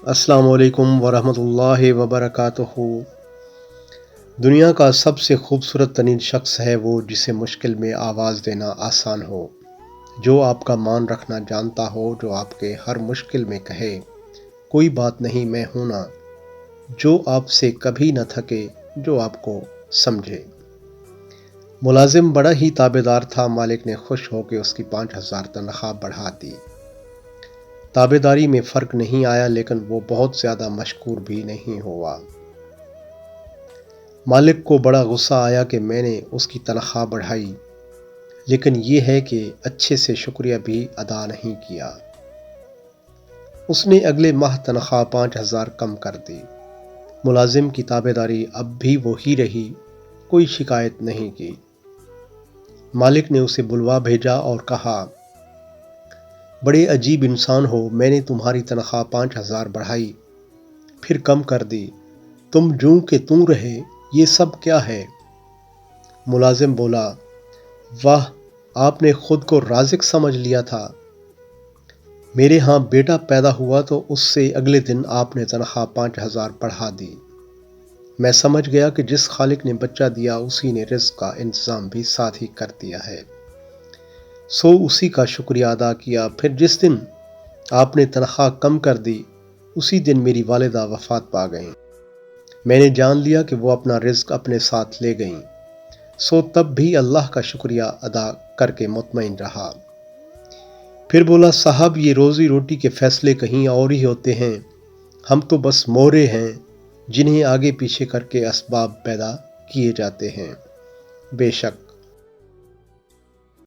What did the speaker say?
السلام علیکم ورحمۃ اللہ وبرکاتہ۔ دنیا کا سب سے خوبصورت ترین شخص ہے وہ جسے مشکل میں آواز دینا آسان ہو، جو آپ کا مان رکھنا جانتا ہو، جو آپ کے ہر مشکل میں کہے کوئی بات نہیں میں ہوں نا، جو آپ سے کبھی نہ تھکے، جو آپ کو سمجھے۔ ملازم بڑا ہی تابع دار تھا، مالک نے خوش ہو کے اس کی 5,000 تنخواہ بڑھا دی۔ تابع داری میں فرق نہیں آیا، لیکن وہ بہت زیادہ مشکور بھی نہیں ہوا۔ مالک کو بڑا غصہ آیا کہ میں نے اس کی تنخواہ بڑھائی، لیکن یہ ہے کہ اچھے سے شکریہ بھی ادا نہیں کیا۔ اس نے اگلے ماہ تنخواہ 5,000 کم کر دی۔ ملازم کی تابع داری اب بھی وہی رہی، کوئی شکایت نہیں کی۔ مالک نے اسے بلوا بھیجا اور کہا، بڑے عجیب انسان ہو، میں نے تمہاری تنخواہ 5,000 بڑھائی، پھر کم کر دی، تم جوں کہ توں رہے، یہ سب کیا ہے؟ ملازم بولا، واہ، آپ نے خود کو رازق سمجھ لیا تھا۔ میرے ہاں بیٹا پیدا ہوا تو اس سے اگلے دن آپ نے تنخواہ 5,000 بڑھا دی۔ میں سمجھ گیا کہ جس خالق نے بچہ دیا اسی نے رزق کا انتظام بھی ساتھ ہی کر دیا ہے، سو اسی کا شکریہ ادا کیا۔ پھر جس دن آپ نے تنخواہ کم کر دی، اسی دن میری والدہ وفات پا گئیں۔ میں نے جان لیا کہ وہ اپنا رزق اپنے ساتھ لے گئیں، سو تب بھی اللہ کا شکریہ ادا کر کے مطمئن رہا۔ پھر بولا، صاحب یہ روزی روٹی کے فیصلے کہیں اور ہی ہوتے ہیں، ہم تو بس مورے ہیں جنہیں آگے پیچھے کر کے اسباب پیدا کیے جاتے ہیں۔ بے شک